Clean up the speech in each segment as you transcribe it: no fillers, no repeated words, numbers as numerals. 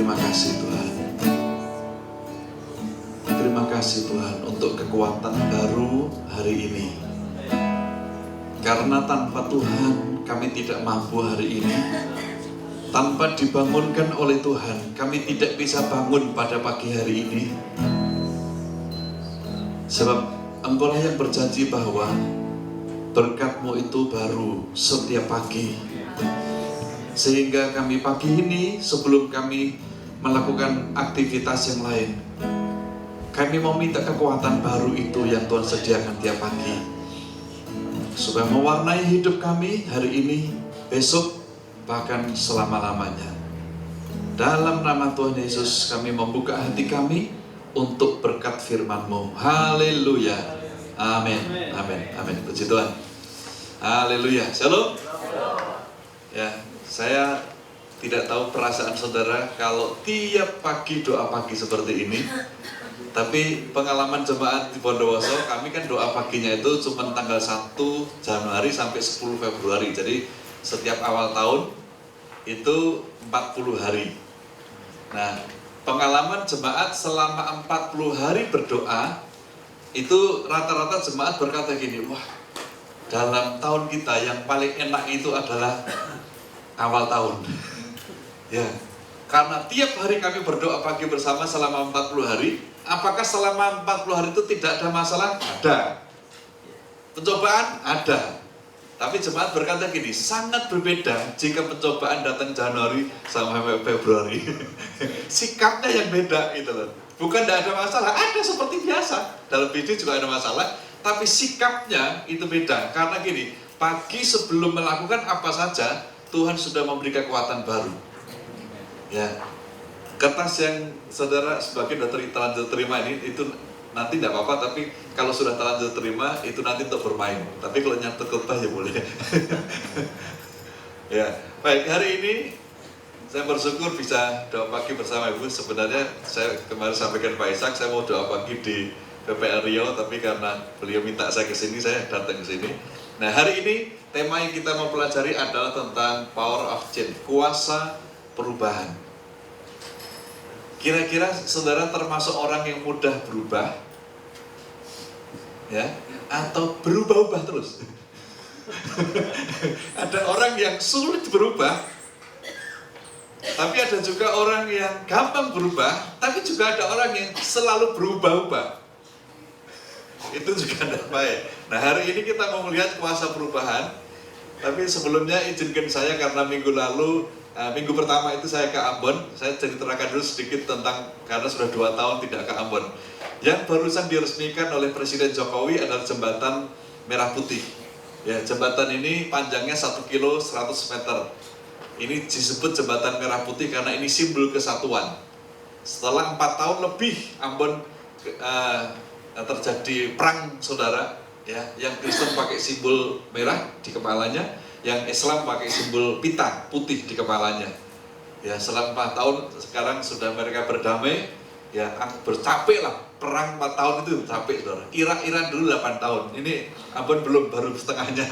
Terima kasih Tuhan. Terima kasih Tuhan untuk kekuatan baru hari ini. Karena tanpa Tuhan kami tidak mampu hari ini. Tanpa dibangunkan oleh Tuhan, kami tidak bisa bangun pada pagi hari ini. Sebab Engkau yang berjanji bahwa berkat-Mu itu baru setiap pagi. Sehingga kami pagi ini, sebelum kami melakukan aktivitas yang lain, kami mau minta kekuatan baru itu yang Tuhan sediakan tiap pagi, supaya mewarnai hidup kami hari ini, besok, bahkan selama-lamanya. Dalam nama Tuhan Yesus kami membuka hati kami untuk berkat firman-Mu. Haleluya. Amin. Amin. Amin. Puji Tuhan. Haleluya. Shalom. Ya, saya tidak tahu perasaan saudara kalau tiap pagi doa pagi seperti ini. Tapi pengalaman jemaat di Bondowoso, kami kan doa paginya itu cuma tanggal 1 Januari sampai 10 Februari. Jadi setiap awal tahun itu 40 hari. Nah, pengalaman jemaat selama 40 hari berdoa, itu rata-rata jemaat berkata gini, wah, dalam tahun kita yang paling enak itu adalah awal tahun. Ya, karena tiap hari kami berdoa pagi bersama selama 40 hari. Apakah selama 40 hari itu tidak ada masalah? Ada. Pencobaan? Ada. Tapi jemaat berkata gini, sangat berbeda jika pencobaan datang Januari sampai Februari. Sikapnya yang beda itu loh. Bukan tidak ada masalah, ada seperti biasa. Dalam bisnis juga ada masalah, tapi sikapnya itu beda. Karena gini, pagi sebelum melakukan apa saja, Tuhan sudah memberi kekuatan baru. Ya, kertas yang saudara sebagian sudah terlanjur terima ini, itu nanti tidak apa-apa, tapi kalau sudah terlanjur terima, itu nanti untuk bermain. Tapi kalau nyatet khotbah ya boleh. Ya, baik, hari ini saya bersyukur bisa doa pagi bersama Ibu. Sebenarnya saya kemarin sampaikan Pak Ishak, saya mau doa pagi di PPL Riau, tapi karena beliau minta saya ke sini, saya datang ke sini. Nah, hari ini tema yang kita mau pelajari adalah tentang power of change, kuasa perubahan. Kira-kira saudara termasuk orang yang mudah berubah, ya, atau berubah-ubah terus? Ada orang yang sulit berubah, tapi ada juga orang yang gampang berubah, tapi juga ada orang yang selalu berubah-ubah. Itu juga tidak baik. Nah, hari ini kita mau melihat kuasa perubahan. Tapi sebelumnya izinkan saya, karena minggu lalu, minggu pertama itu saya ke Ambon. Saya ceritakan dulu sedikit tentang, karena sudah 2 tahun tidak ke Ambon. Yang barusan diresmikan oleh Presiden Jokowi adalah jembatan Merah Putih. Ya, jembatan ini panjangnya 1 kilo 100 meter. Ini disebut jembatan Merah Putih karena ini simbol kesatuan. Setelah 4 tahun lebih Ambon terjadi perang, saudara, ya, yang Kristen pakai simbol merah di kepalanya, yang Islam pakai simbol pita putih di kepalanya. Ya, selama 4 tahun sekarang sudah mereka berdamai. Ya, bercapek lah, perang 4 tahun itu capek, saudara. Irak dulu 8 tahun, ini Ambon belum, baru setengahnya.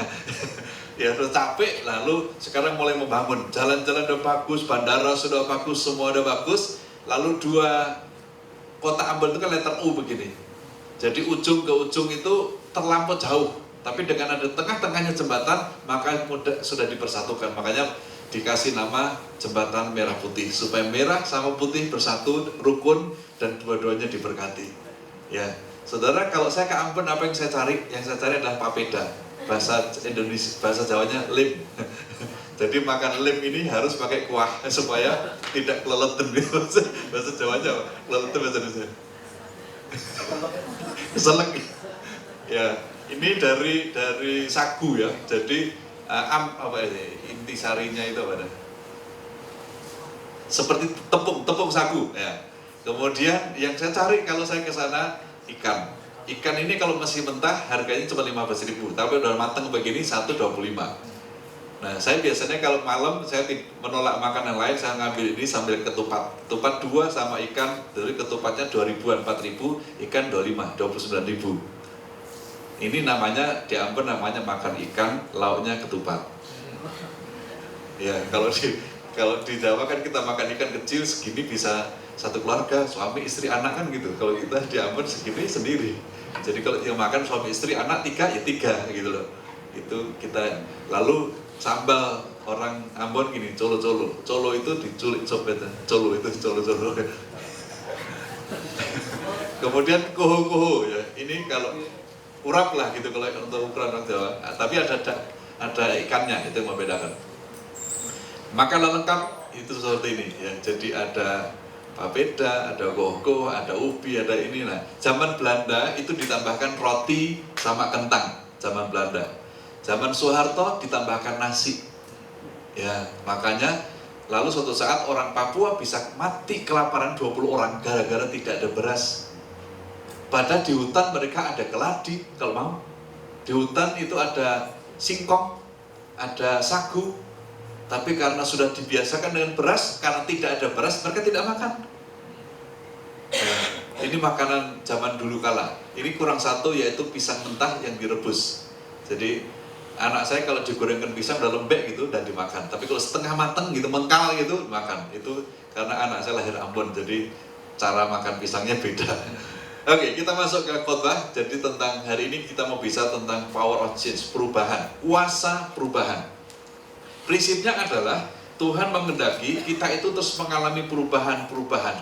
Ya, sudah capek, lalu sekarang mulai membangun. Jalan-jalan udah bagus, bandara sudah bagus, semua udah bagus. Lalu 2 kota Ambon itu kan letter U begini. Jadi ujung ke ujung itu terlampau jauh. Tapi dengan ada tengah-tengahnya jembatan, maka sudah dipersatukan. Makanya dikasih nama jembatan Merah Putih, supaya merah sama putih bersatu, rukun, dan dua-duanya diberkati. Ya, saudara, kalau saya ke Ambon, apa yang saya cari? Yang saya cari adalah papeda. Bahasa Indonesia, bahasa Jawanya lem. Jadi makan lem ini harus pakai kuah supaya tidak keleleten. Bahasa Jawanya keleleten, bahasa Indonesia. Selek. Ya, ini dari sagu ya. Jadi apa ini? Intisarinya itu apa? Seperti tepung sagu ya. Kemudian yang saya cari kalau saya ke sana ikan. Ikan ini kalau masih mentah harganya cuma 15.000, tapi udah matang begini 125. Nah, saya biasanya kalau malam saya menolak makan yang lain, saya ngambil ini sambil ketupat. Ketupat 2 sama ikan, dari ketupatnya 2.000-an, 4.000, ikan 25, 29.000. Ini namanya di Ambon namanya makan ikan, lauknya ketupat. Ya, kalau di Kalau di Jawa kan kita makan ikan kecil segini bisa satu keluarga, suami, istri, anak kan gitu. Kalau kita di Ambon segini sendiri. Jadi kalau yang makan suami, istri, anak tiga, ya tiga gitu loh. Itu kita, lalu sambal orang Ambon gini, colo-colo. Colo itu diculik copet, colo itu colo-colo. Kemudian kuhu-kuhu ya. Ini kalau urap lah gitu kalau untuk ukuran orang Jawa. Tapi ada ikannya, itu yang membedakan. Makanan lengkap itu seperti ini ya. Jadi ada papeda, ada gogo, ada ubi, ada ini. Nah, zaman Belanda itu ditambahkan roti sama kentang. Zaman Belanda. Zaman Soeharto ditambahkan nasi. Ya, makanya lalu suatu saat orang Papua bisa mati kelaparan 20 orang gara-gara tidak ada beras. Padahal di hutan mereka ada keladi kalau mau. Di hutan itu ada singkong, ada sagu. Tapi karena sudah dibiasakan dengan beras, karena tidak ada beras, mereka tidak makan. Nah, ini makanan zaman dulu kala. Ini kurang satu, yaitu pisang mentah yang direbus. Jadi anak saya kalau digorengkan pisang udah lembek gitu dan dimakan. Tapi kalau setengah matang gitu, mengkal gitu, makan. Itu karena anak saya lahir Ambon, jadi cara makan pisangnya beda. Oke, kita masuk ke khotbah. Jadi tentang hari ini kita mau bisa tentang power of change, perubahan, kuasa perubahan. Prinsipnya adalah Tuhan menghendaki kita itu terus mengalami perubahan-perubahan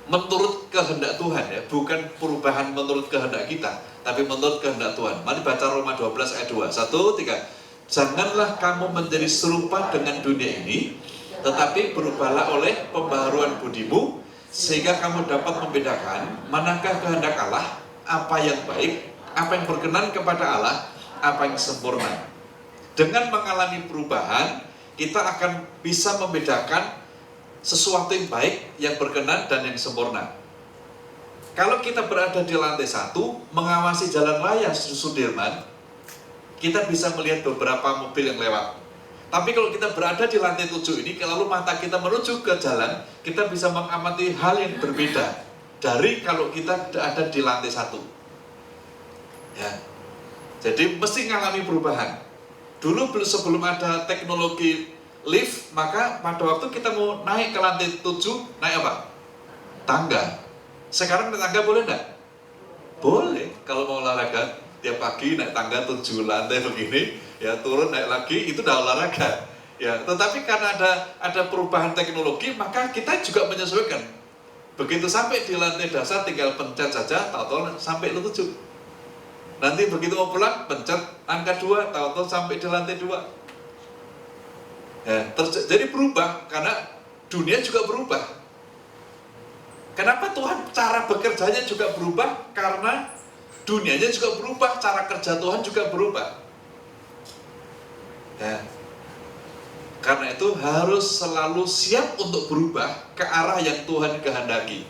menurut kehendak Tuhan ya, bukan perubahan menurut kehendak kita, tapi menurut kehendak Tuhan. Mari baca Roma 12 ayat 2. 1, 3. Janganlah kamu menjadi serupa dengan dunia ini, tetapi berubahlah oleh pembaharuan budimu, sehingga kamu dapat membedakan manakah kehendak Allah, apa yang baik, apa yang berkenan kepada Allah, apa yang sempurna. Dengan mengalami perubahan, kita akan bisa membedakan sesuatu yang baik, yang berkenan, dan yang sempurna. Kalau kita berada di lantai 1, mengawasi jalan raya Sudirman, kita bisa melihat beberapa mobil yang lewat. Tapi kalau kita berada di lantai 7 ini, lalu mata kita menuju ke jalan, kita bisa mengamati hal yang berbeda dari kalau kita ada di lantai 1. Ya. Jadi mesti mengalami perubahan. Dulu sebelum ada teknologi lift, maka pada waktu kita mau naik ke lantai 7, naik apa? Tangga. Sekarang naik tangga boleh enggak? Boleh. Kalau mau olahraga, tiap pagi naik tangga 7 lantai begini, ya turun naik lagi, itu udah olahraga. Ya, tetapi karena ada perubahan teknologi, maka kita juga menyesuaikan. Begitu sampai di lantai dasar, tinggal pencet saja, tahu-tahu sampai ke 7. Nanti begitu mau pulang, pencet angka 2, tahu-tahu sampai di lantai 2. Ya, jadi berubah, karena dunia juga berubah. Kenapa Tuhan cara bekerjanya juga berubah? Karena dunianya juga berubah, cara kerja Tuhan juga berubah. Ya. Karena itu harus selalu siap untuk berubah ke arah yang Tuhan kehendaki.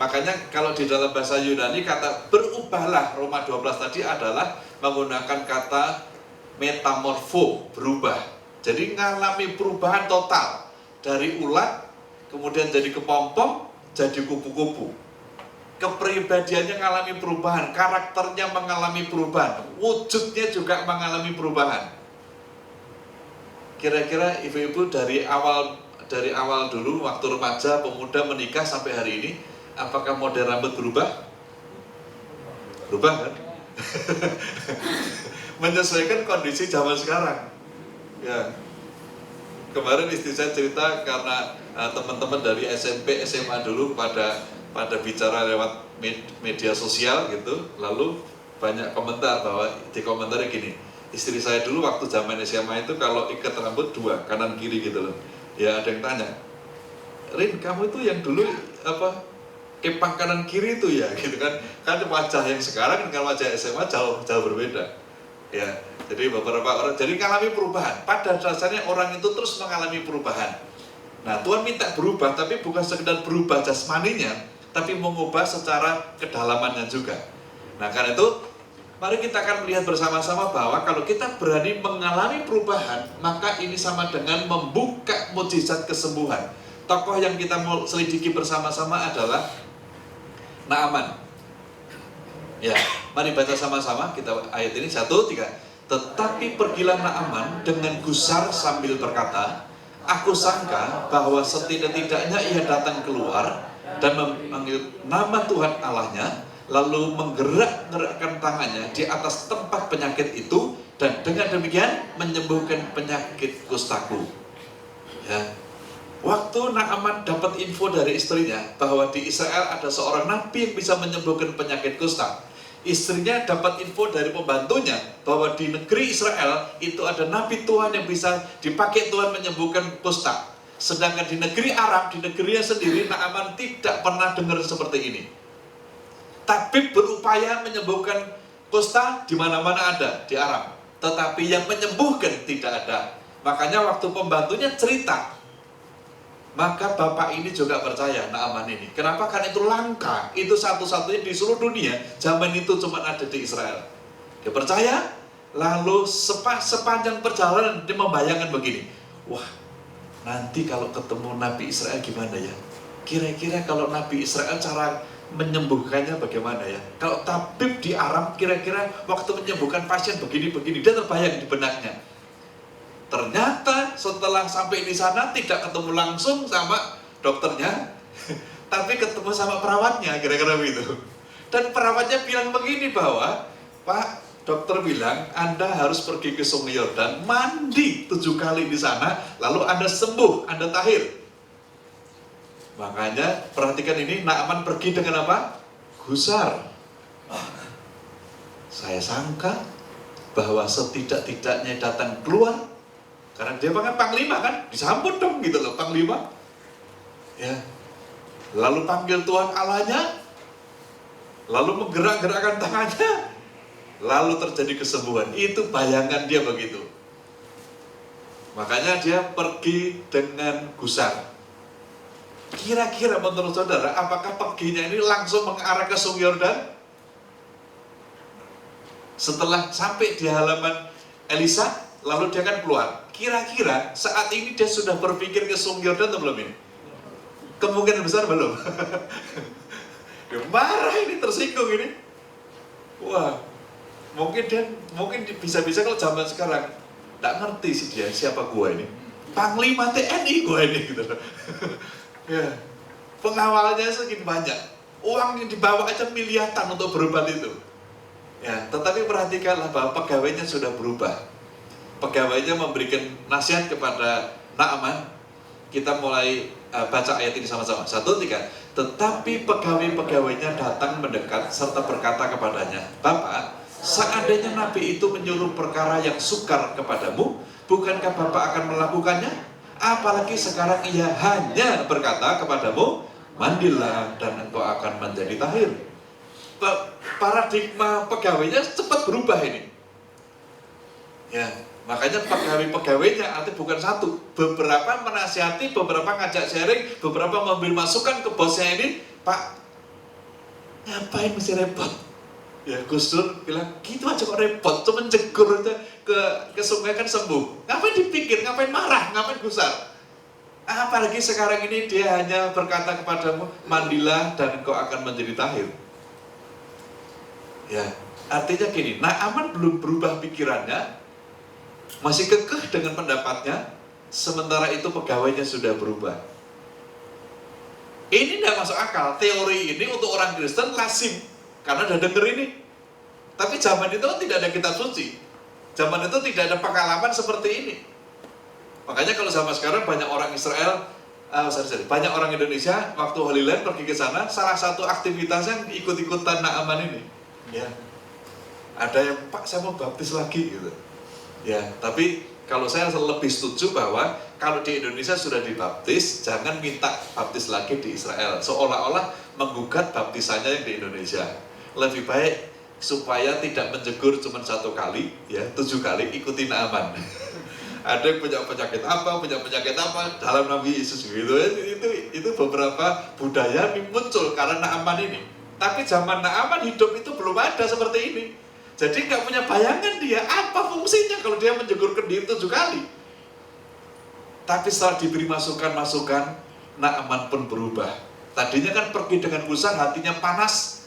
Makanya kalau di dalam bahasa Yunani kata berubahlah, Roma 12 tadi adalah menggunakan kata metamorfo, berubah. Jadi mengalami perubahan total. Dari ulat, kemudian jadi kepompong, jadi kupu-kupu. Kepribadiannya mengalami perubahan, karakternya mengalami perubahan, wujudnya juga mengalami perubahan. Kira-kira ibu-ibu dari awal dulu, waktu remaja, pemuda, menikah sampai hari ini, apakah model rambut berubah? Berubah kan? Menyesuaikan kondisi zaman sekarang. Ya. Kemarin istri saya cerita karena teman-teman dari SMP, SMA dulu pada bicara lewat media sosial gitu, lalu banyak komentar bahwa di komentarnya gini, istri saya dulu waktu zaman SMA itu kalau ikat rambut 2 kanan kiri gitu loh. Ya ada yang tanya, Rin, kamu itu yang dulu apa kepang kanan kiri itu ya gitu kan wajah yang sekarang dengan wajah SMA jauh berbeda. Ya, jadi beberapa orang jadi mengalami perubahan. Pada dasarnya orang itu terus mengalami perubahan. Nah, Tuhan minta berubah, tapi bukan sekedar berubah jasmaninya, tapi mengubah secara kedalamannya juga. Nah, karena itu mari kita akan melihat bersama-sama bahwa kalau kita berani mengalami perubahan, maka ini sama dengan membuka mukjizat kesembuhan. Tokoh yang kita mau selidiki bersama-sama adalah Naaman. Ya, mari baca sama-sama kita ayat ini 1, 3. Tetapi pergilah Naaman dengan gusar sambil berkata, Aku sangka bahwa setidak-tidaknya ia datang keluar dan memanggil nama Tuhan Allahnya, lalu menggerak-gerakkan tangannya di atas tempat penyakit itu, dan dengan demikian menyembuhkan penyakit kustaku. Ya. Waktu Naaman dapat info dari istrinya bahwa di Israel ada seorang nabi yang bisa menyembuhkan penyakit kusta, istrinya dapat info dari pembantunya bahwa di negeri Israel itu ada nabi Tuhan yang bisa dipakai Tuhan menyembuhkan kusta. Sedangkan di negeri Arab, di negerinya sendiri, Naaman tidak pernah dengar seperti ini. Tabib berupaya menyembuhkan kusta di mana-mana ada di Arab, tetapi yang menyembuhkan tidak ada. Makanya waktu pembantunya cerita, maka bapak ini juga percaya, Naaman ini. Kenapa? Karena itu langka, itu satu-satunya di seluruh dunia. Zaman itu cuma ada di Israel. Dia percaya, lalu sepanjang perjalanan dia membayangkan begini, wah, nanti kalau ketemu Nabi Israel gimana ya? Kira-kira kalau Nabi Israel cara menyembuhkannya bagaimana ya? Kalau tabib di Arab kira-kira waktu menyembuhkan pasien begini-begini, dia terbayang di benaknya. Ternyata setelah sampai di sana tidak ketemu langsung sama dokternya, tapi ketemu sama perawatnya, kira-kira begitu. Dan perawatnya bilang begini bahwa, Pak, dokter bilang Anda harus pergi ke Sungai Yordan, mandi 7 kali di sana, lalu Anda sembuh, Anda tahir. Makanya perhatikan ini, Naaman pergi dengan apa? Gusar. Saya sangka bahwa setidak-tidaknya datang keluar, karena dia kan panglima kan, disambut dong gitu loh panglima. Ya. Lalu panggil Tuhan Allahnya, lalu menggerak-gerakkan tangannya, lalu terjadi kesembuhan. Itu bayangan dia begitu. Makanya dia pergi dengan gusar. Kira-kira menurut saudara, apakah perginya ini langsung mengarah ke Sungai Yordan? Setelah sampai di halaman Elisa, lalu dia kan keluar. Kira-kira saat ini dia sudah berpikir ke Sungai Yordan atau belum ini? Kemungkinan besar belum. Dia marah ini, tersinggung ini. Wah, mungkin bisa-bisa kalau zaman sekarang nggak ngerti sih dia siapa gua ini. Panglima TNI gua ini gitu. Ya, pengawalnya segini banyak, uang yang dibawa aja miliaran untuk berobat itu. Ya, tetapi perhatikanlah bahwa pegawainya sudah berubah. Pegawainya memberikan nasihat kepada Naaman. Kita mulai baca ayat ini sama-sama. 1, 3. Tetapi pegawai-pegawainya datang mendekat serta berkata kepadanya, Bapak, seandainya Nabi itu menyuruh perkara yang sukar kepadamu, bukankah Bapak akan melakukannya? Apalagi sekarang ia hanya berkata kepadamu, mandilah dan engkau akan menjadi tahir. Paradigma pegawainya cepat berubah ini. Ya, makanya pegawai-pegawainya artinya bukan satu, beberapa menasihati, beberapa ngajak sharing, beberapa memberi masukan ke bosnya ini, Pak, ngapain mesti repot? Ya, Gus Dur bilang, gitu aja kok repot, cuma jegur aja ke sungai kan sembuh. Ngapain dipikir, ngapain marah, ngapain gusar? Apalagi sekarang ini dia hanya berkata kepadamu, mandilah dan engkau akan menjadi tahir. Ya, artinya gini, Naaman belum berubah pikirannya, masih kekeh dengan pendapatnya, sementara itu pegawainya sudah berubah. Ini tidak masuk akal, teori ini untuk orang Kristen lazim, karena udah denger ini. Tapi zaman itu tidak ada kitab suci, zaman itu tidak ada pengalaman seperti ini. Makanya kalau zaman sekarang banyak orang Israel, banyak orang Indonesia waktu Holy Land pergi ke sana, salah satu aktivitasnya ikut-ikutan Naaman ini. Ya, ada yang Pak saya mau baptis lagi gitu. Ya, tapi kalau saya lebih setuju bahwa kalau di Indonesia sudah dibaptis, jangan minta baptis lagi di Israel, seolah-olah menggugat baptisannya yang di Indonesia. Lebih baik supaya tidak menjegur cuma 1 kali, ya 7 kali ikuti Naaman. Ada yang punya penyakit apa dalam Nabi Yesus gitu. Itu beberapa budaya yang muncul karena Naaman ini. Tapi zaman Naaman hidup itu belum ada seperti ini. Jadi nggak punya bayangan dia apa fungsinya kalau dia menjegurkan diri 7 kali. Tapi setelah diberi masukan-masukan, Naaman pun berubah. Tadinya kan pergi dengan gusar, hatinya panas.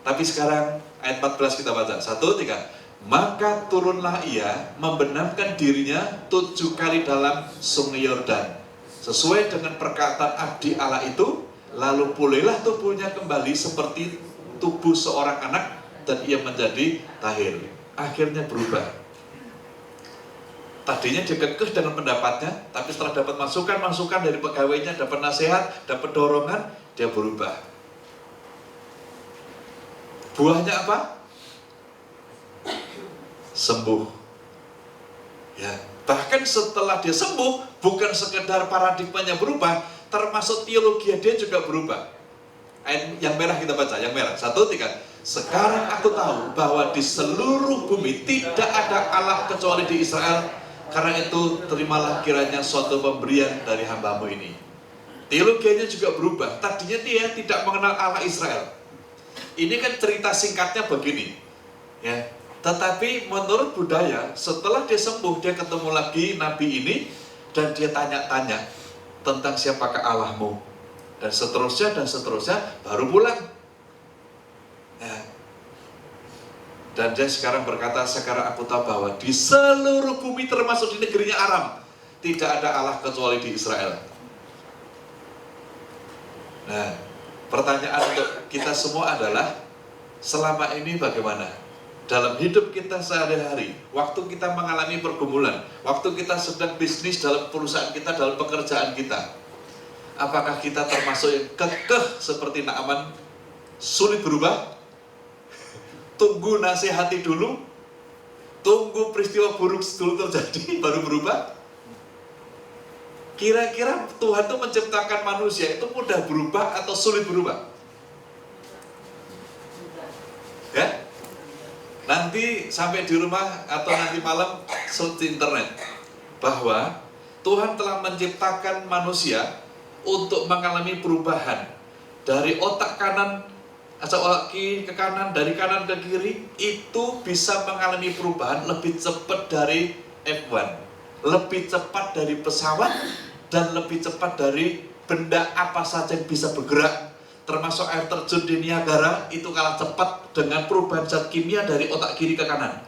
Tapi sekarang ayat 14 kita baca, 1, 3. Maka turunlah ia membenamkan dirinya 7 kali dalam sungai Yordan, sesuai dengan perkataan abdi Allah itu. Lalu pulihlah tubuhnya kembali seperti tubuh seorang anak, dan ia menjadi tahir. Akhirnya berubah. Tadinya dia kekeh dengan pendapatnya, tapi setelah dapat masukan dari pegawainya, dapat nasihat, dapat dorongan, dia berubah. Buahnya apa? Sembuh. Ya, bahkan setelah dia sembuh, bukan sekedar paradigmanya berubah, termasuk teologi dia juga berubah. Ayat yang merah kita baca, yang merah. 1, 3. Sekarang aku tahu bahwa di seluruh bumi tidak ada Allah kecuali di Israel. Karena itu terimalah kiranya suatu pemberian dari hambamu ini. Teologianya juga berubah. Tadinya dia tidak mengenal Allah Israel. Ini kan cerita singkatnya begini, ya. Tetapi menurut budaya, setelah dia sembuh, dia ketemu lagi nabi ini, dan dia tanya-tanya tentang siapakah Allahmu, dan seterusnya, baru pulang. Ya. Dan dia sekarang berkata, sekarang aku tahu bahwa di seluruh bumi termasuk di negerinya Aram, tidak ada Allah kecuali di Israel. Nah, pertanyaan untuk kita semua adalah, selama ini bagaimana? Dalam hidup kita sehari-hari, waktu kita mengalami pergumulan, waktu kita sedang bisnis dalam perusahaan kita, dalam pekerjaan kita, apakah kita termasuk yang kekeh seperti Naaman, sulit berubah? Tunggu nasihati dulu, tunggu peristiwa buruk dulu terjadi, baru berubah? Kira-kira Tuhan itu menciptakan manusia itu mudah berubah atau sulit berubah? Ya? Nanti sampai di rumah atau nanti malam search di internet bahwa Tuhan telah menciptakan manusia untuk mengalami perubahan dari otak kanan atau otak kiri ke kanan, dari kanan ke kiri, itu bisa mengalami perubahan lebih cepat dari F1, lebih cepat dari pesawat, dan lebih cepat dari benda apa saja yang bisa bergerak, termasuk air terjun di Niagara, itu kalah cepat dengan perubahan zat kimia dari otak kiri ke kanan.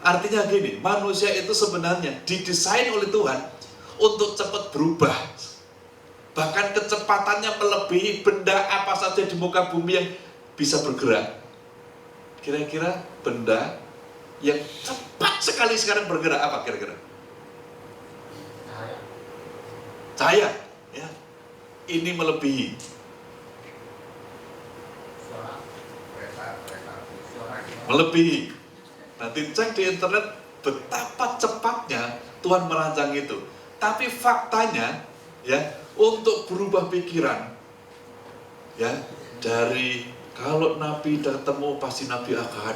Artinya gini, manusia itu sebenarnya didesain oleh Tuhan untuk cepat berubah. Bahkan kecepatannya melebihi benda apa saja di muka bumi yang bisa bergerak. Kira-kira benda yang cepat sekali sekarang bergerak apa kira-kira? Cahaya. Ya. Ini melebihi. Melebihi. Nanti cek di internet betapa cepatnya Tuhan merancang itu. Tapi faktanya, ya, untuk berubah pikiran, ya, dari kalau Nabi ketemu pasti Nabi akan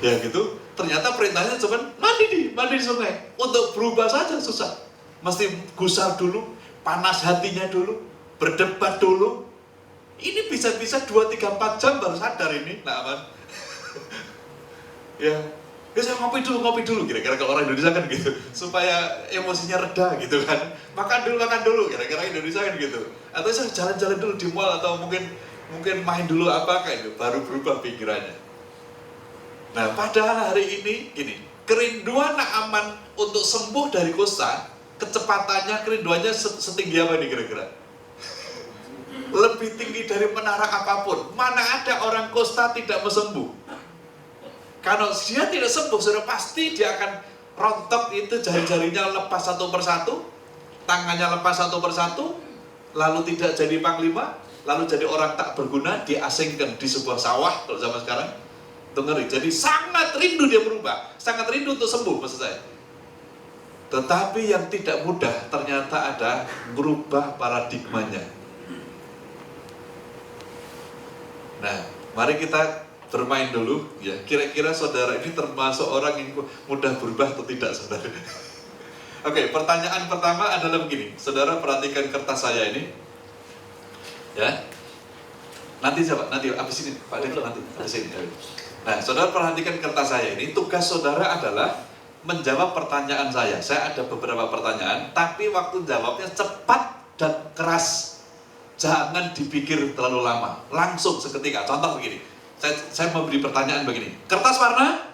ya gitu. Ternyata perintahnya cuma mandi di sungai. Untuk berubah saja susah. Mesti gusar dulu, panas hatinya dulu, berdebat dulu. Ini bisa-bisa 2, 3, 4 jam baru sadar ini, Naaman. Ya, saya ngopi dulu, kira-kira kalau orang Indonesia kan gitu, supaya emosinya reda gitu kan. Makan dulu, kira-kira Indonesia kan gitu. Atau saya jalan-jalan dulu di mall, atau mungkin main dulu apa kayak itu, baru berubah pikirannya. Nah, padahal hari ini gini, kerinduan Naaman untuk sembuh dari kusta, kecepatannya, kerinduannya setinggi apa nih kira-kira? Lebih tinggi dari menara apapun. Mana ada orang kusta tidak sembuh? Kalau dia tidak sembuh, sudah pasti dia akan rontok itu, jari-jarinya lepas satu persatu, tangannya lepas satu persatu, lalu tidak jadi panglima, lalu jadi orang tak berguna, diasingkan di sebuah sawah kalau zaman sekarang. Itu ngeri. Jadi sangat rindu dia berubah, sangat rindu untuk sembuh maksud saya. Tetapi yang tidak mudah ternyata ada merubah paradigmanya. Nah, mari kita bermain dulu, ya. Kira-kira saudara ini termasuk orang yang mudah berubah atau tidak, saudara? Oke, pertanyaan pertama adalah begini. Saudara perhatikan kertas saya ini, ya. Nanti siapa? Nanti habis ini, Pak Deklo nanti habis ini. Nah, saudara perhatikan kertas saya ini. Tugas saudara adalah menjawab pertanyaan saya. Saya ada beberapa pertanyaan, tapi waktu jawabnya cepat dan keras. Jangan dipikir terlalu lama, langsung seketika. Contoh begini, Saya memberi pertanyaan begini. Kertas warna?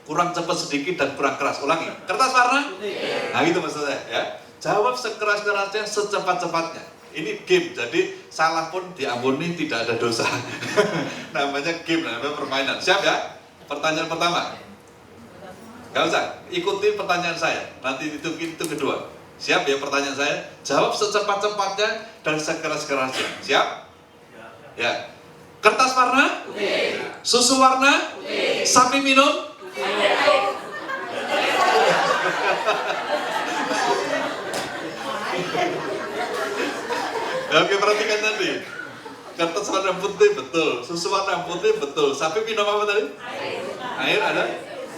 Kurang cepat sedikit dan kurang keras. Ulangi. Kertas warna? Nah gitu maksudnya ya. Jawab sekeras-kerasnya, secepat-cepatnya. Ini game, jadi salah pun diampuni, tidak ada dosa. Namanya game, namanya permainan. Siap ya? Pertanyaan pertama. Gak usah, ikuti pertanyaan saya. Nanti itu kedua. Siap ya pertanyaan saya? Jawab secepat-cepatnya dan sekeras-kerasnya. Siap? Ya. Kertas warna? Susu warna? Sapi minum? Oke, perhatikan tadi. Kertas warna putih betul, susu warna putih betul. Sapi minum apa tadi? Air ada?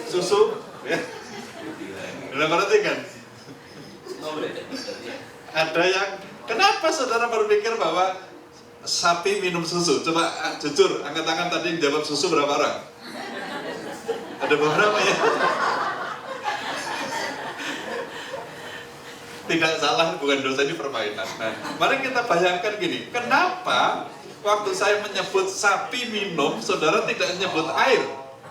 Susu? Ya. Udah perhatikan. Ada yang, kenapa saudara berpikir bahwa sapi minum susu? Coba jujur, angkat tangan tadi yang jawab susu berapa orang? Ada beberapa ya. Tidak salah, bukan dosa, ini permainan. Nah, mari kita bayangkan gini, kenapa waktu saya menyebut sapi minum, saudara tidak menyebut air?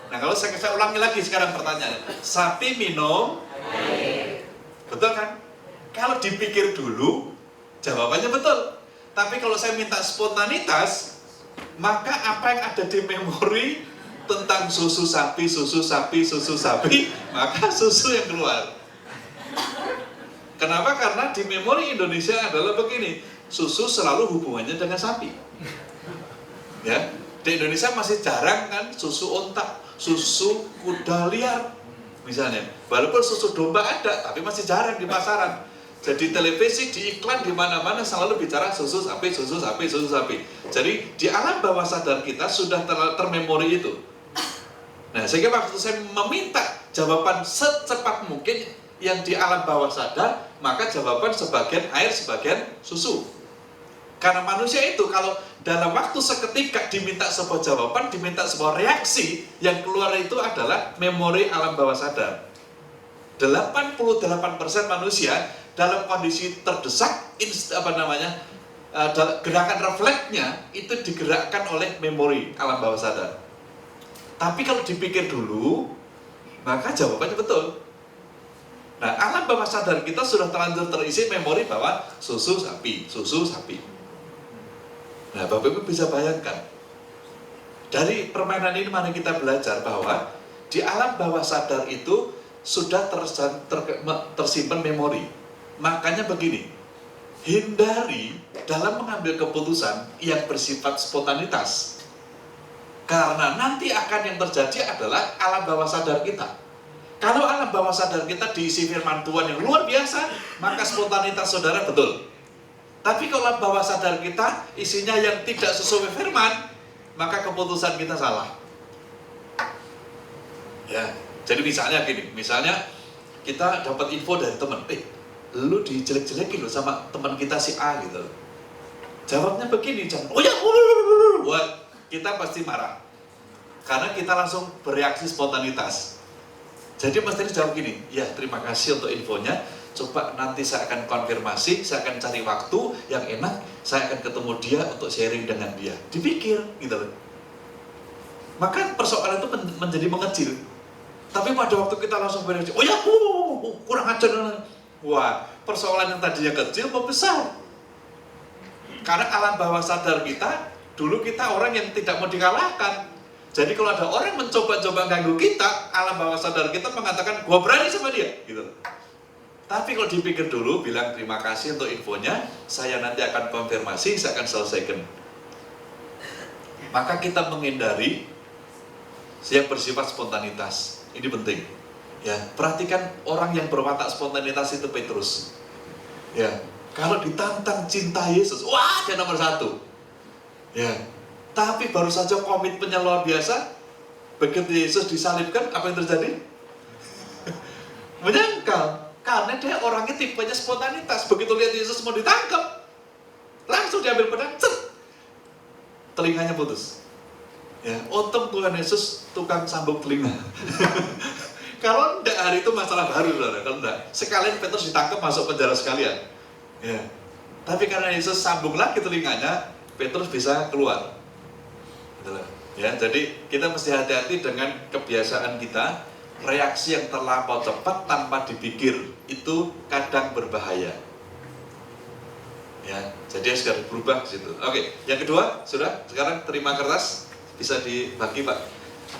Nah, kalau saya ulangi lagi sekarang pertanyaannya, sapi minum air. Betul kan? Kalau dipikir dulu, jawabannya betul. Tapi kalau saya minta spontanitas, maka apa yang ada di memori tentang susu sapi, maka susu yang keluar. Kenapa? Karena di memori Indonesia adalah begini, susu selalu hubungannya dengan sapi. Ya, di Indonesia masih jarang kan susu onta, susu kuda liar, misalnya. Walaupun susu domba ada, tapi masih jarang di pasaran. Jadi televisi, di iklan, di mana-mana selalu bicara susu sapi. Jadi di alam bawah sadar kita sudah termemori itu. Nah, sehingga waktu saya meminta jawaban secepat mungkin yang di alam bawah sadar, maka jawaban sebagian air, sebagian susu. Karena manusia itu kalau dalam waktu seketika diminta sebuah jawaban, diminta sebuah reaksi, yang keluar itu adalah memori alam bawah sadar. 88% manusia dalam kondisi terdesak, gerakan refleksnya itu digerakkan oleh memori alam bawah sadar. Tapi kalau dipikir dulu, maka jawabannya betul. Nah, alam bawah sadar kita sudah terlanjur terisi memori bahwa susu sapi. Nah, Bapak Ibu bisa bayangkan. Dari permainan ini mari kita belajar bahwa di alam bawah sadar itu sudah tersimpan memori. Makanya begini, hindari dalam mengambil keputusan yang bersifat spontanitas. Karena nanti akan yang terjadi adalah alam bawah sadar kita. Kalau alam bawah sadar kita diisi firman Tuhan yang luar biasa, maka spontanitas saudara betul. Tapi kalau alam bawah sadar kita isinya yang tidak sesuai firman, maka keputusan kita salah. Ya, jadi misalnya gini, misalnya kita dapat info dari teman, lu dijelek-jelekin loh sama teman kita si A gitu. Jawabnya begini, jangan, kita pasti marah. Karena kita langsung bereaksi spontanitas. Jadi mesti jawab gini, ya terima kasih untuk infonya, coba nanti saya akan konfirmasi, saya akan cari waktu yang enak, saya akan ketemu dia untuk sharing dengan dia. Dipikir gitu loh. Maka persoalan itu menjadi mengecil. Tapi pada waktu kita langsung bereaksi, kurang ajar. Wah, persoalan yang tadinya kecil membesar. Karena alam bawah sadar kita, dulu kita orang yang tidak mau dikalahkan. Jadi kalau ada orang mencoba-coba ganggu kita, alam bawah sadar kita mengatakan, gua berani sama dia, gitu. Tapi kalau dipikir dulu, bilang terima kasih untuk infonya, saya nanti akan konfirmasi, saya akan selesaikan. Maka kita menghindari yang bersifat spontanitas. Ini penting. Ya, perhatikan orang yang berwatak spontanitas itu Petrus. Ya, kalau ditantang cinta Yesus, wah dia nomor 1. Ya. Tapi baru saja komitmennya luar biasa, begitu Yesus disalibkan, apa yang terjadi? Menyangkal, karena dia orangnya tipenya spontanitas. Begitu lihat Yesus mau ditangkap, langsung diambil pedang, telinganya putus. Ya, untung Tuhan Yesus tukang sambung telinga. Kalau enggak, hari itu masalah baru, saudara. Kalau enggak, sekalian Petrus ditangkap masuk penjara sekalian. Ya. Tapi karena Yesus sambung lagi telinganya, Petrus bisa keluar. Ya, jadi kita mesti hati-hati dengan kebiasaan kita. Reaksi yang terlampau cepat tanpa dipikir itu kadang berbahaya. Ya, jadi harus berubah ke situ. Oke, yang kedua, sudah. Sekarang terima kertas, bisa dibagi Pak.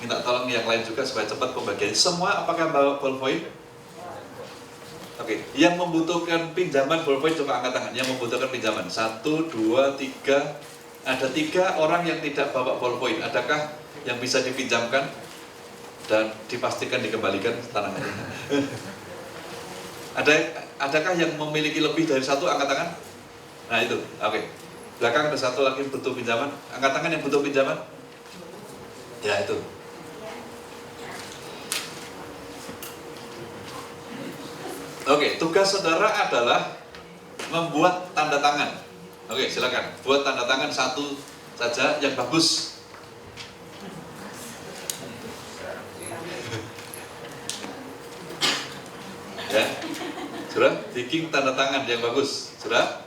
Minta tolong yang lain juga supaya cepat pembagian. Semua apakah bawa ballpoint? Oke, yang membutuhkan pinjaman ballpoint coba angkat tangan. Yang membutuhkan pinjaman 1, 2, 3. Ada 3 orang yang tidak bawa ballpoint. Adakah yang bisa dipinjamkan dan dipastikan dikembalikan tangannya? Adakah yang memiliki lebih dari 1? Angkat tangan. Nah itu, oke. Belakang ada 1 lagi butuh pinjaman. Angkat tangan yang butuh pinjaman. Ya itu. Oke, tugas saudara adalah membuat tanda tangan. Oke, silakan. Buat tanda tangan 1 saja yang bagus. Ya, sudah? Bikin tanda tangan yang bagus. Sudah?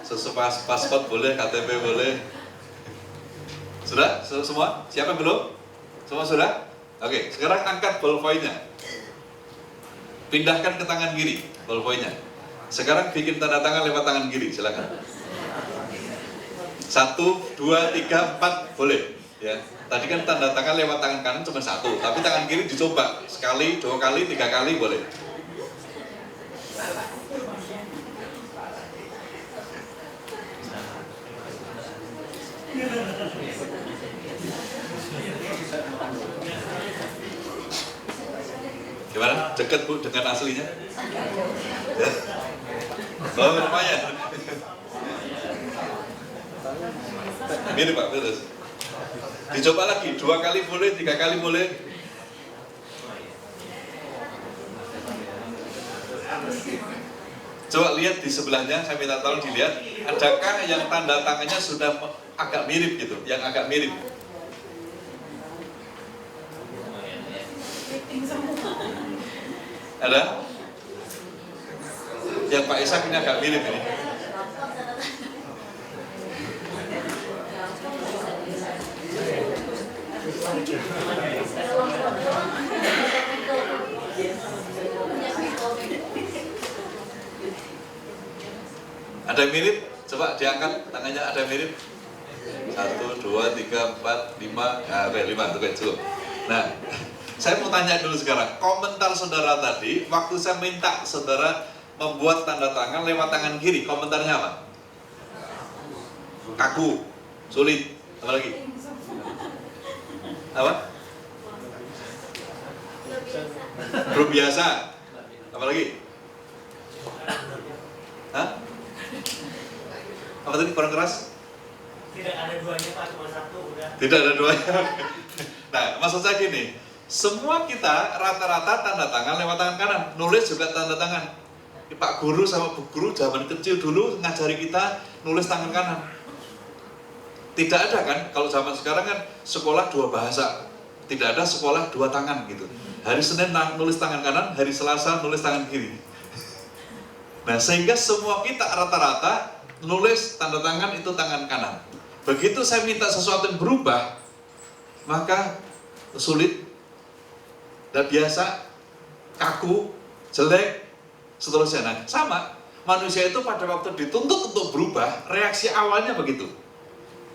Sesuai paspor boleh, KTP boleh. Sudah? Semua? Siapa yang belum? Semua sudah? Oke, sekarang angkat ballpointnya. Pindahkan ke tangan kiri ballpointnya. Sekarang bikin tanda tangan lewat tangan kiri, silakan. 1, 2, 3, 4 boleh. Ya, tadi kan tanda tangan lewat tangan kanan cuma 1, tapi tangan kiri dicoba sekali, 2 kali, 3 kali boleh. Gimana? Dekat Bu dengan aslinya? Ya. Oh, lumayan. Mirip Pak, terus. Dicoba lagi, 2 kali boleh, 3 kali boleh. Coba lihat di sebelahnya, saya minta tolong dilihat. Adakah yang tanda tangannya sudah agak mirip gitu, yang agak mirip? Ada? Yang Pak Ishak ini agak mirip ini. Ada yang mirip? Coba diangkat tangannya, ada yang mirip? 1, 2, 3, 4, 5. Nah, oke, 5, oke, cukup. Nah, saya mau tanya dulu sekarang, komentar saudara tadi, waktu saya minta saudara membuat tanda tangan lewat tangan kiri, komentarnya apa? Kaku, sulit, apa lagi? Apa? Belum biasa, apa lagi? Hah? Apa tadi, kurang keras? Tidak ada duanya Pak, cuma 1 udah. Tidak ada duanya. Nah, maksud saya gini, semua kita rata-rata tanda tangan lewat tangan kanan, nulis juga tanda tangan. Pak Guru sama Bu Guru zaman kecil dulu ngajari kita nulis tangan kanan. Tidak ada kan, kalau zaman sekarang kan sekolah 2 bahasa, tidak ada sekolah 2 tangan gitu. Hari Senin nulis tangan kanan, hari Selasa nulis tangan kiri. Nah, sehingga semua kita rata-rata nulis tanda tangan itu tangan kanan. Begitu saya minta sesuatu yang berubah, maka sulit, dan biasa, kaku, jelek, seterusnya. Nah, sama, manusia itu pada waktu dituntut untuk berubah, reaksi awalnya begitu.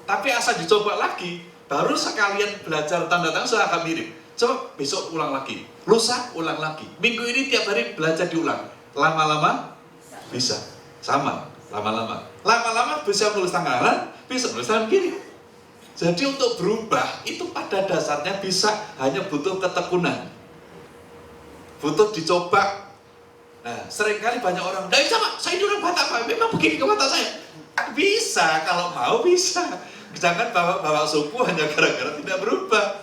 Tapi asal dicoba lagi, baru sekalian belajar tanda tangan sudah agak mirip. Coba besok ulang lagi, lusa ulang lagi, minggu ini tiap hari belajar diulang. Lama-lama bisa, sama, lama-lama bisa menulis tangan kanan, bisa menulis tangan kiri. Jadi untuk berubah itu pada dasarnya bisa, hanya butuh ketekunan, butuh dicoba. Nah, seringkali banyak orang, "Nggak bisa Pak, saya ini orang Batak Pak, memang begini ke mata saya." Bisa, kalau mau bisa. Jangan bawa suku hanya gara-gara tidak berubah.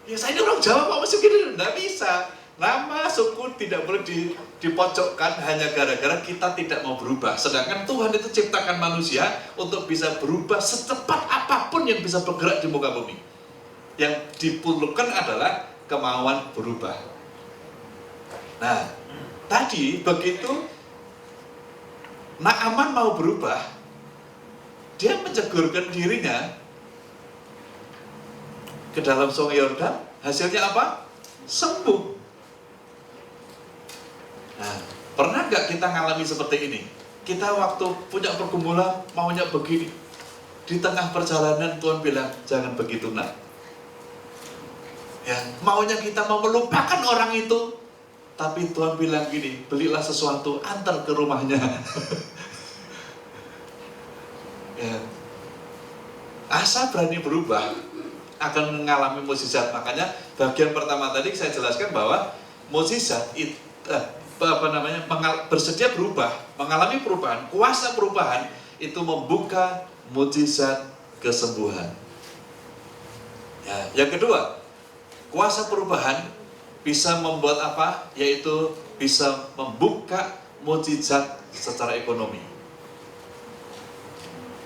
Ya saya ini orang Jawa Pak, masih begini, nggak bisa. Nama suku tidak boleh dipojokkan hanya gara-gara kita tidak mau berubah. Sedangkan Tuhan itu ciptakan manusia untuk bisa berubah secepat apapun yang bisa bergerak di muka bumi. Yang diperlukan adalah kemauan berubah. Nah, tadi begitu Naaman mau berubah, dia mencegurkan dirinya ke dalam sungai Yordan, hasilnya apa? Sembuh. Nah, pernah nggak kita ngalami seperti ini? Kita waktu punya pergumulan maunya begini, di tengah perjalanan Tuhan bilang jangan begitu nak. Ya, maunya kita mau melupakan orang itu, tapi Tuhan bilang gini, belilah sesuatu, antar ke rumahnya. Ya. Asa berani berubah akan mengalami mukjizat. Makanya bagian pertama tadi saya jelaskan bahwa mukjizat itu bersedia berubah, mengalami perubahan, kuasa perubahan itu membuka mukjizat kesembuhan. Ya, yang kedua, kuasa perubahan bisa membuat apa? Yaitu bisa membuka mukjizat secara ekonomi.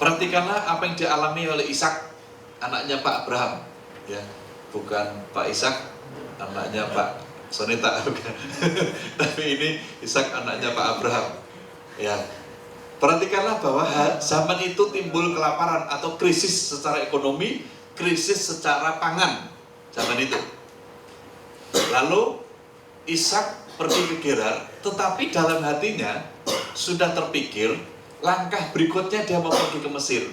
Perhatikanlah apa yang dialami oleh Ishak, anaknya Pak Abraham, ya, bukan Pak Ishak, anaknya Pak Soneta, bukan. Tapi ini Ishak anaknya Pak Abraham. Ya, perhatikanlah bahwa zaman itu timbul kelaparan atau krisis secara ekonomi, krisis secara pangan zaman itu. Lalu Ishak pergi ke Gerar, tetapi dalam hatinya sudah terpikir langkah berikutnya dia mau pergi ke Mesir.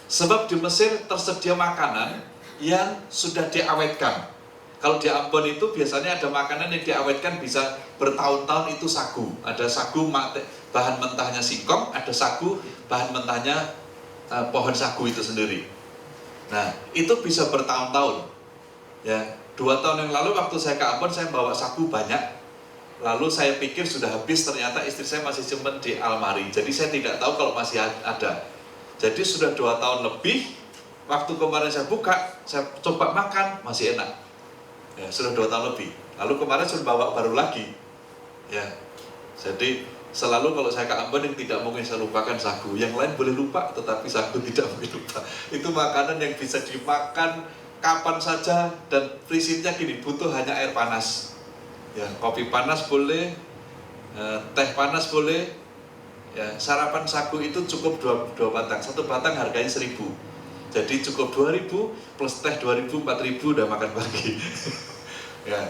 Sebab di Mesir tersedia makanan yang sudah diawetkan. Kalau di Ambon itu biasanya ada makanan yang diawetkan bisa bertahun-tahun, itu sagu. Ada sagu bahan mentahnya singkong, ada sagu bahan mentahnya pohon sagu itu sendiri. Nah, itu bisa bertahun-tahun. Ya, 2 tahun yang lalu waktu saya ke Ambon, saya bawa sagu banyak. Lalu saya pikir sudah habis, ternyata istri saya masih simpen di almari. Jadi saya tidak tahu kalau masih ada. Jadi sudah 2 tahun lebih. Waktu kemarin saya buka, saya coba makan, masih enak. Ya, sudah 2 tahun lebih. Lalu kemarin sudah bawa baru lagi. Ya, jadi selalu kalau saya ke Ambon yang tidak mungkin saya lupakan sagu. Yang lain boleh lupa, tetapi sagu tidak mungkin lupa. Itu makanan yang bisa dimakan kapan saja, dan prinsipnya gini, butuh hanya air panas. Ya, kopi panas boleh, teh panas boleh. Ya, sarapan sagu itu cukup 2 batang. 1 batang harganya 1.000. Jadi cukup 2.000 plus teh 2.000, 4.000 udah makan pagi. Ya.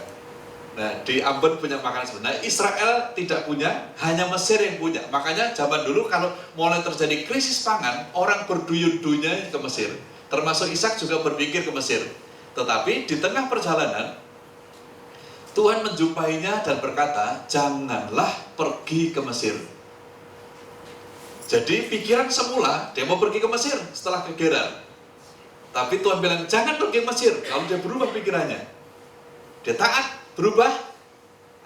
Nah, di Ambon punya makanan sebenarnya. Israel tidak punya, hanya Mesir yang punya. Makanya zaman dulu kalau mulai terjadi krisis pangan, orang berduyun-duyunnya ke Mesir. Termasuk Ishak juga berpikir ke Mesir. Tetapi di tengah perjalanan Tuhan menjumpainya dan berkata, janganlah pergi ke Mesir. Jadi pikiran semula dia mau pergi ke Mesir setelah ke Gerar. Tapi Tuhan bilang jangan pergi ke Mesir. Lalu dia berubah pikirannya. Dia taat, berubah.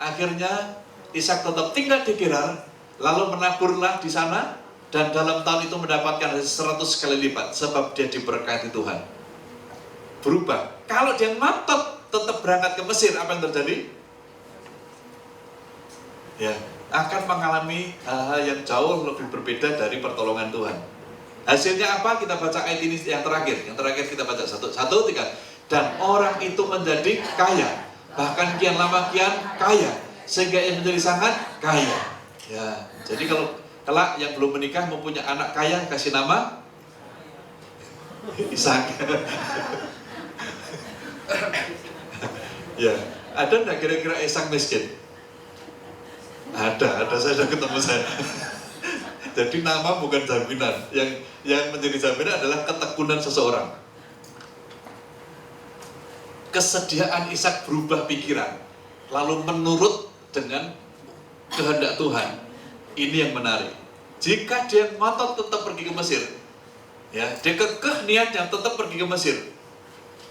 Akhirnya Ishak tetap tinggal di Gerar, lalu menaburlah di sana, dan dalam tahun itu mendapatkan 100 kali lipat sebab dia diberkati Tuhan. Berubah. Kalau dia ngotot tetap berangkat ke Mesir, apa yang terjadi? Ya, akan mengalami hal-hal yang jauh lebih berbeda dari pertolongan Tuhan. Hasilnya apa? Kita baca ayat ini yang terakhir. Yang terakhir kita baca 1, 2, 3. Dan orang itu menjadi kaya, bahkan kian lama kian kaya, sehingga ia menjadi sangat kaya. Ya, jadi kalau kelak yang belum menikah mempunyai anak kaya, kasih nama Ishak. Ya, ada nggak kira-kira Ishak miskin? Ada saya sudah ketemu saya. Jadi nama bukan jaminan, yang menjadi jaminan adalah ketekunan seseorang. Kesediaan Ishak berubah pikiran, lalu menurut dengan kehendak Tuhan. Ini yang menarik. Jika dia ngotot tetap pergi ke Mesir, ya, dia kekeh niatnya tetap pergi ke Mesir.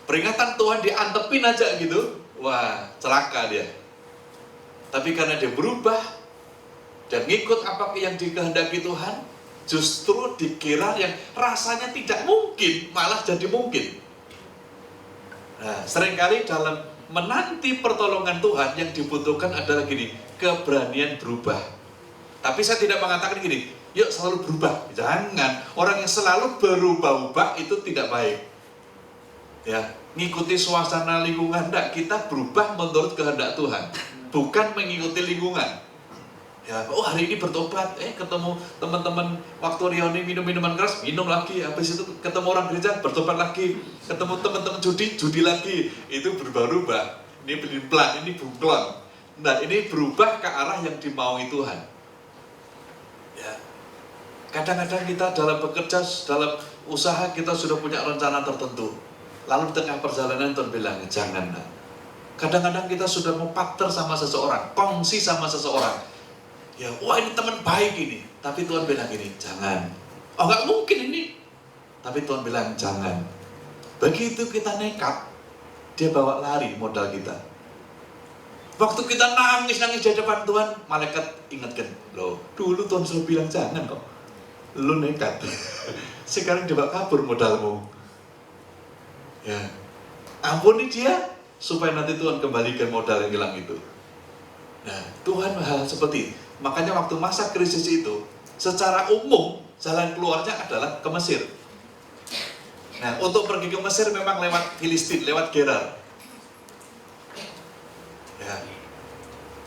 Peringatan Tuhan diantepin aja gitu, wah celaka dia. Tapi karena dia berubah dan ngikut apa yang dikehendaki Tuhan, justru dikira yang rasanya tidak mungkin malah jadi mungkin. Nah, seringkali dalam menanti pertolongan Tuhan yang dibutuhkan adalah gini, keberanian berubah. Tapi saya tidak mengatakan gini, yuk selalu berubah. Jangan, orang yang selalu berubah-ubah itu tidak baik. Ya, ngikuti suasana lingkungan, enggak, kita berubah menurut kehendak Tuhan, bukan mengikuti lingkungan. Ya, oh hari ini bertobat, ketemu teman-teman waktu reuni minum minuman keras, minum lagi, habis itu ketemu orang gereja, bertobat lagi, ketemu teman-teman judi lagi, itu berubah-ubah. Ini pelin-pelan, ini bunglon. Nah, ini berubah ke arah yang dimaui Tuhan. Ya, kadang-kadang kita dalam bekerja, dalam usaha kita sudah punya rencana tertentu. Lalu di tengah perjalanan Tuhan bilang, jangan. Nah. Kadang-kadang kita sudah mau partner sama seseorang, kongsi sama seseorang. Ya, wah ini teman baik ini. Tapi Tuhan bilang gini, jangan. Oh nggak mungkin ini. Tapi Tuhan bilang jangan. Begitu kita nekat, dia bawa lari modal kita. Waktu kita nangis di hadapan Tuhan, malaikat ingatkan, loh dulu Tuhan selalu bilang jangan kok. Lu nekat. Sekarang coba kabur modalmu. Ya, ampuni dia supaya nanti Tuhan kembalikan modal yang hilang itu. Nah, Tuhan hal seperti itu. Makanya waktu masa krisis itu, secara umum jalan keluarnya adalah ke Mesir. Nah, untuk pergi ke Mesir memang lewat Filistin, lewat Gerar. Ya.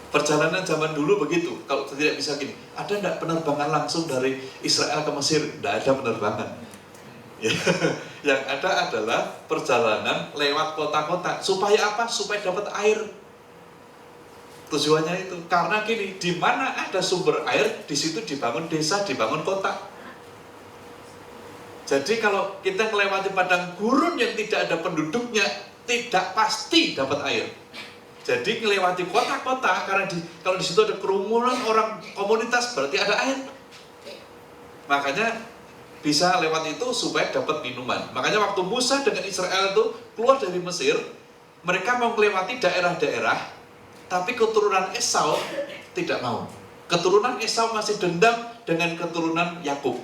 Perjalanan zaman dulu begitu. Kalau tidak bisa gini, ada enggak penerbangan langsung dari Israel ke Mesir? Tidak ada penerbangan. Ya. Yang ada adalah perjalanan lewat kota-kota. Supaya apa? Supaya dapat air. Tujuannya itu, karena gini, di mana ada sumber air, di situ dibangun desa, dibangun kota. Jadi kalau kita melewati padang gurun yang tidak ada penduduknya, tidak pasti dapat air. Jadi melewati kota-kota, karena kalau di situ ada kerumunan orang komunitas, berarti ada air. Makanya bisa lewat itu supaya dapat minuman. Makanya waktu Musa dengan Israel itu keluar dari Mesir, mereka mau melewati daerah-daerah, tapi keturunan Esau tidak mau. Keturunan Esau masih dendam dengan keturunan Yakub.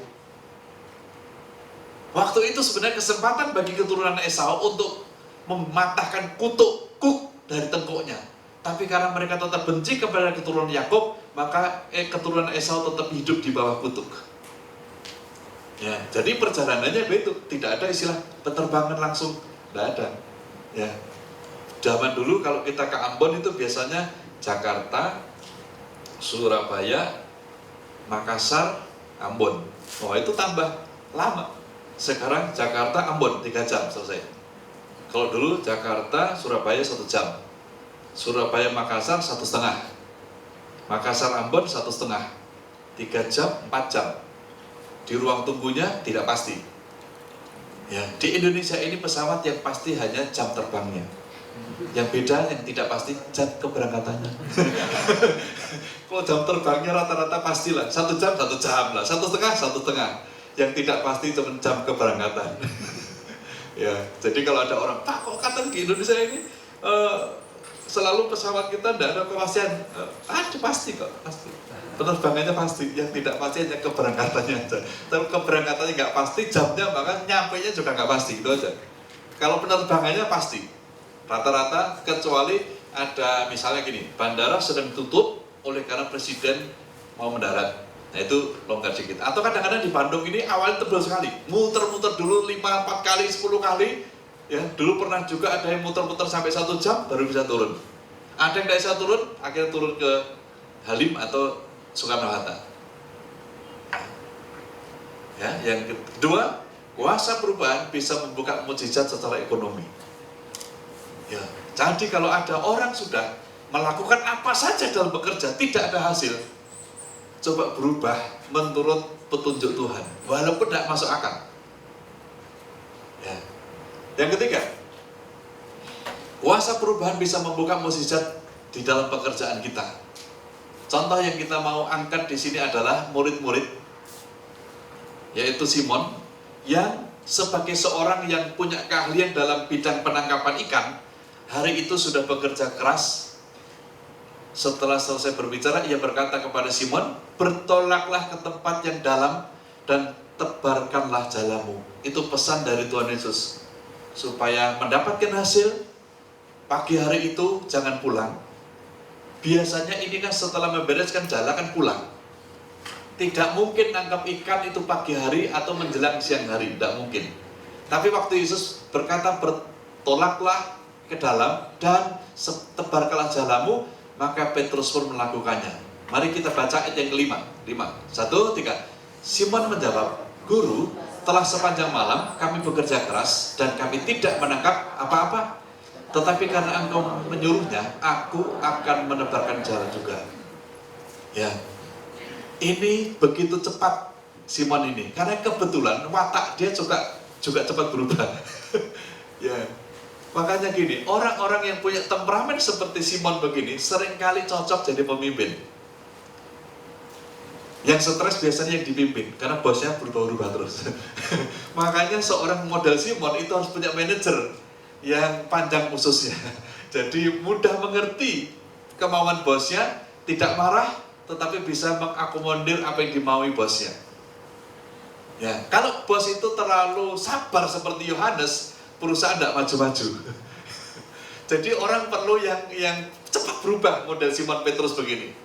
Waktu itu sebenarnya kesempatan bagi keturunan Esau untuk mematahkan kuk dari tengkuknya. Tapi karena mereka tetap benci kepada keturunan Yakub, maka keturunan Esau tetap hidup di bawah kutuk. Ya, jadi perjalanannya begitu, tidak ada istilah penerbangan langsung, tidak ada. Ya. Zaman dulu kalau kita ke Ambon itu biasanya Jakarta, Surabaya, Makassar, Ambon. Oh itu tambah lama. Sekarang Jakarta, Ambon 3 jam selesai. Kalau dulu Jakarta, Surabaya 1 jam. Surabaya, Makassar 1,5. Makassar, Ambon 1,5. 3 jam, 4 jam. Di ruang tunggunya tidak pasti. Ya, di Indonesia ini pesawat yang pasti hanya jam terbangnya. Yang beda, yang tidak pasti jam keberangkatannya. Kalau jam terbangnya rata-rata pastilah 1 jam, 1 jam lah, 1,5. Yang tidak pasti cuma jam keberangkatan. Ya, jadi kalau ada orang, Pak kok kata di Indonesia ini selalu pesawat kita tidak ada kepastian. Ada pasti kok, pasti. Penerbangannya pasti, yang tidak pasti hanya keberangkatannya aja. Tapi keberangkatannya nggak pasti, jamnya bahkan nyampainya juga nggak pasti, itu aja. Kalau penerbangannya pasti. Rata-rata kecuali ada misalnya gini, bandara sedang tutup oleh karena presiden mau mendarat. Nah itu longgar sedikit. Atau kadang-kadang di Bandung ini awalnya tebal sekali, muter-muter dulu 5, 4 kali, 10 kali. Ya, dulu pernah juga ada yang muter-muter sampai 1 jam baru bisa turun. Ada yang tidak bisa turun, akhirnya turun ke Halim atau Soekarno-Hatta. Ya, yang kedua, kuasa perubahan bisa membuka mukjizat secara ekonomi. Ya, jadi kalau ada orang sudah melakukan apa saja dalam bekerja tidak ada hasil, coba berubah menurut petunjuk Tuhan, walaupun tidak masuk akal. Ya. Yang ketiga, kuasa perubahan bisa membuka mukjizat di dalam pekerjaan kita. Contoh yang kita mau angkat di sini adalah murid-murid, yaitu Simon, yang sebagai seorang yang punya keahlian dalam bidang penangkapan ikan, hari itu sudah bekerja keras. Setelah selesai berbicara, ia berkata kepada Simon, bertolaklah ke tempat yang dalam dan tebarkanlah jalamu. Itu pesan dari Tuhan Yesus. Supaya mendapatkan hasil, pagi hari itu jangan pulang. Biasanya ini kan setelah membereskan jala kan pulang. Tidak mungkin nangkap ikan itu pagi hari atau menjelang siang hari, tidak mungkin. Tapi waktu Yesus berkata, bertolaklah ke dalam dan tebarkanlah jalamu, maka Petrus pun melakukannya. Mari kita baca ayat yang kelima. 1, 3. Simon menjawab, Guru, telah sepanjang malam kami bekerja keras dan kami tidak menangkap apa-apa. Tetapi karena engkau menyuruhnya, aku akan menebarkan jala juga. Ya, ini begitu cepat Simon ini, karena kebetulan watak dia juga cepat berubah. Ya, makanya gini, orang-orang yang punya temperamen seperti Simon begini seringkali cocok jadi pemimpin. Yang stres biasanya yang dipimpin, karena bosnya berubah-ubah terus. Makanya seorang model Simon itu harus punya manajer yang panjang ususnya. Jadi mudah mengerti kemauan bosnya, tidak marah, tetapi bisa mengakomodir apa yang dimaui bosnya. Ya, kalau bos itu terlalu sabar seperti Yohanes, perusahaan tidak maju-maju. Jadi orang perlu yang cepat berubah, model Simon Petrus begini.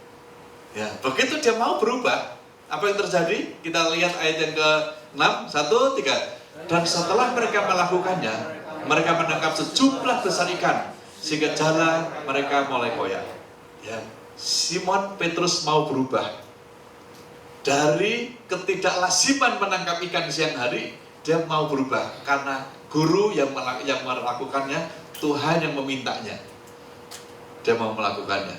Ya, begitu dia mau berubah, apa yang terjadi? Kita lihat ayat yang ke-6, 1, 3. Dan setelah mereka melakukannya, mereka menangkap sejumlah besar ikan, sehingga jala mereka mulai koyak. Ya, Simon Petrus mau berubah. Dari ketidaklaziman menangkap ikan siang hari, dia mau berubah karena guru yang melakukannya, Tuhan yang memintanya. Dia mau melakukannya.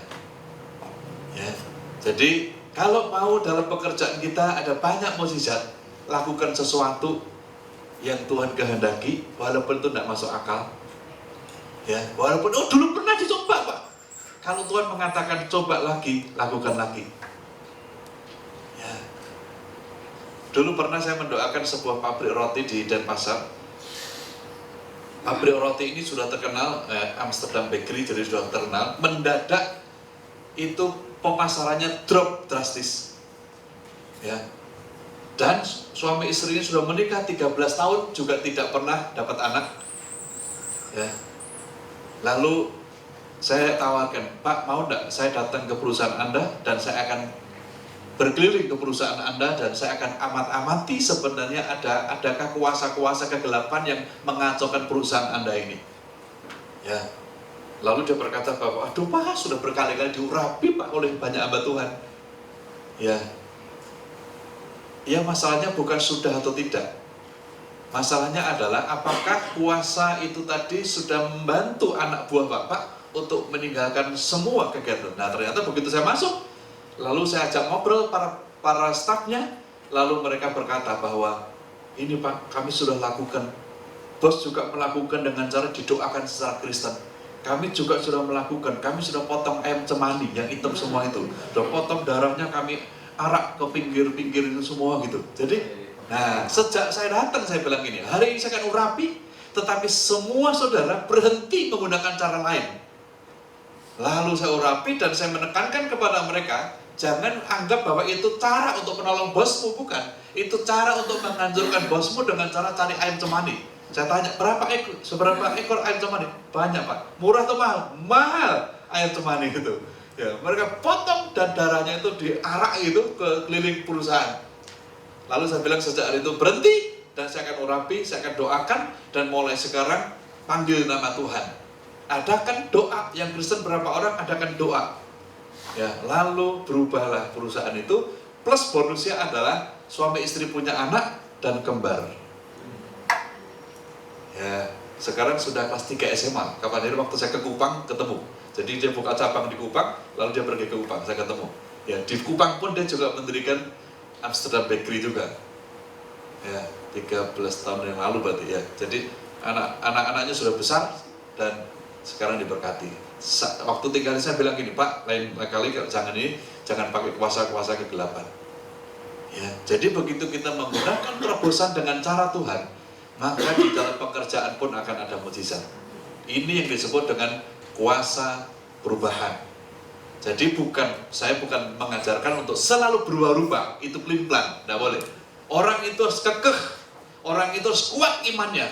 Ya. Jadi kalau mau dalam pekerjaan kita ada banyak mukjizat, lakukan sesuatu yang Tuhan kehendaki, walaupun itu tidak masuk akal. Ya, walaupun dulu pernah dicoba, Pak. Kalau Tuhan mengatakan coba lagi, lakukan lagi. Ya. Dulu pernah saya mendoakan sebuah pabrik roti di Denpasar. Pabrik roti ini sudah terkenal, Amsterdam Bakery, jadi sudah terkenal. Mendadak itu pemasarannya drop drastis. Ya. Dan suami istrinya sudah menikah 13 tahun juga tidak pernah dapat anak. Ya. Lalu saya tawarkan, Pak, mau enggak saya datang ke perusahaan Anda dan saya akan berkeliling ke perusahaan Anda dan saya akan amati sebenarnya adakah kuasa-kuasa kegelapan yang mengacaukan perusahaan Anda ini. Ya. Lalu dia berkata bahwa, aduh Pak, sudah berkali-kali diurapi Pak oleh banyak hamba Tuhan. Ya, ya masalahnya bukan sudah atau tidak. Masalahnya adalah apakah kuasa itu tadi sudah membantu anak buah Bapak untuk meninggalkan semua kegiatan. Nah ternyata begitu saya masuk, lalu saya ajak ngobrol para stafnya, lalu mereka berkata bahwa, ini Pak, kami sudah lakukan. Bos juga melakukan dengan cara didoakan secara Kristen. Kami juga sudah melakukan, kami sudah potong ayam cemani yang hitam semua itu, sudah potong darahnya, kami arak ke pinggir-pinggir itu semua gitu. Jadi, nah sejak saya datang saya bilang gini, hari ini saya akan urapi, tetapi semua saudara berhenti menggunakan cara lain. Lalu saya urapi dan saya menekankan kepada mereka, jangan anggap bahwa itu cara untuk menolong bosmu, bukan. Itu cara untuk menghancurkan bosmu dengan cara cari ayam cemani. Saya tanya, seberapa ekor ayam cemani? Banyak Pak. Murah atau mahal? Mahal ayam cemani itu. Ya, mereka potong dan darahnya itu diarak itu ke keliling perusahaan. Lalu saya bilang sejak hari itu berhenti dan saya akan urapi, saya akan doakan dan mulai sekarang panggil nama Tuhan. Adakan doa, yang Kristen berapa orang adakan doa. Ya, lalu berubahlah perusahaan itu, plus bonusnya adalah suami istri punya anak dan kembar. Ya, sekarang sudah kelas 3 SMA. Kapan hari waktu saya ke Kupang ketemu. Jadi dia buka cabang di Kupang, lalu dia pergi ke Kupang, saya ketemu. Ya, di Kupang pun dia juga mendirikan Amsterdam Bakery juga. Ya, 13 tahun yang lalu berarti ya. Jadi anak-anaknya sudah besar dan sekarang diberkati. Waktu tinggal saya bilang gini, Pak, lain kali jangan pakai kuasa-kuasa kegelapan. Ya, jadi begitu kita menggunakan terobosan dengan cara Tuhan, maka di dalam pekerjaan pun akan ada mukjizat. Ini yang disebut dengan kuasa perubahan. Jadi saya bukan mengajarkan untuk selalu berubah-ubah, itu pelin-pelan, tidak boleh. Orang itu harus kekeh, orang itu harus kuat imannya.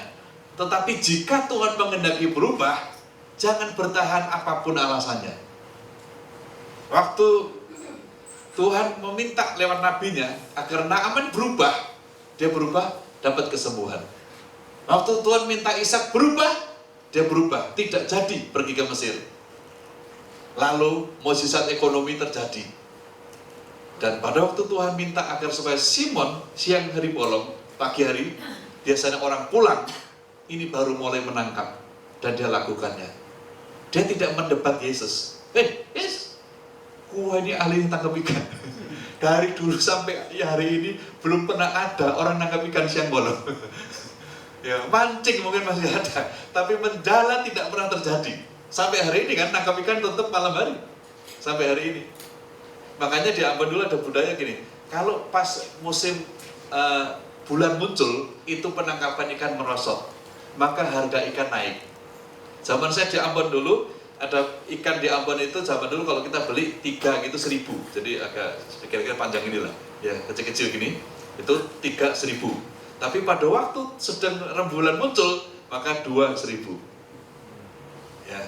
Tetapi jika Tuhan menghendaki berubah, jangan bertahan apapun alasannya. Waktu Tuhan meminta lewat nabinya agar Naaman berubah, dia berubah, dapat kesembuhan. Waktu Tuhan minta Ishak berubah, dia berubah, tidak jadi pergi ke Mesir. Lalu mukjizat ekonomi terjadi. Dan pada waktu Tuhan minta agar supaya Simon siang hari bolong, pagi hari, biasanya orang pulang, ini baru mulai menangkap. Dan dia lakukannya. Dia tidak mendebat Yesus. Yes, gua ini ahli tangkap ikan. Dari dulu sampai hari ini belum pernah ada orang nangkap ikan siang bolong. Ya, mancing mungkin masih ada, tapi mendarat tidak pernah terjadi. Sampai hari ini kan nangkap ikan tetap malam hari. Sampai hari ini. Makanya di Ambon dulu ada budaya gini, kalau pas musim bulan muncul, itu penangkapan ikan merosot, maka harga ikan naik. Zaman saya di Ambon dulu, ada ikan di Ambon itu zaman dulu kalau kita beli 3 gitu 1.000, jadi agak kira-kira panjang inilah, ya kecil-kecil gini, itu 3 1.000. Tapi pada waktu sedang rembulan muncul, maka 2 1.000. Ya.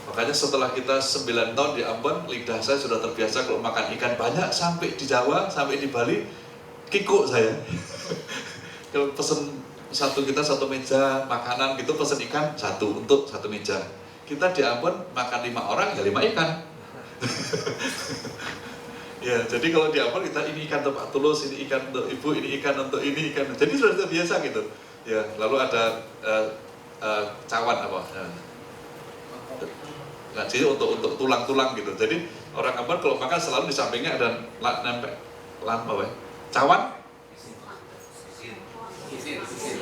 Makanya setelah kita 9 tahun di Ambon, lidah saya sudah terbiasa kalau makan ikan banyak, sampai di Jawa, sampai di Bali, kikuk saya. Kalau pesen kita satu meja makanan gitu, pesen ikan satu untuk satu meja. Kita di Ambon makan 5 orang ya 5 ikan. Ya, jadi kalau di Ambon kita ini ikan untuk Pak Tulus, ini ikan untuk Ibu, ini ikan untuk ini ikan. Jadi sudah terbiasa gitu. Ya, lalu ada cawan apa? Nah, jadi untuk tulang-tulang gitu. Jadi orang Ambon kalau makan selalu di sampingnya ada cawan,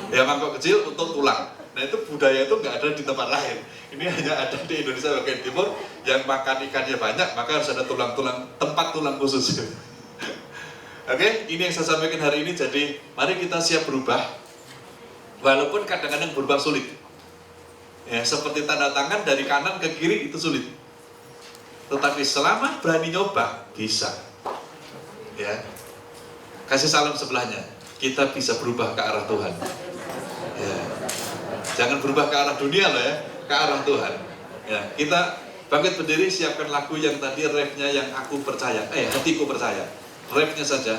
ya mangkok kecil untuk tulang. Nah itu budaya itu nggak ada di tempat lain. Ini hanya ada di Indonesia bagian timur yang makan ikannya banyak, maka harus ada tulang-tulang, tempat tulang khusus. Oke, ini yang saya sampaikan hari ini. Jadi mari kita siap berubah, walaupun kadang-kadang berubah sulit. Ya, seperti tanda tangan dari kanan ke kiri itu sulit. Tetapi selama berani nyoba, bisa. Ya. Kasih salam sebelahnya. Kita bisa berubah ke arah Tuhan. Ya. Jangan berubah ke arah dunia loh ya, ke arah Tuhan. Ya, kita bangkit berdiri, siapkan lagu yang tadi refnya yang aku percaya. Hatiku percaya. Refnya saja.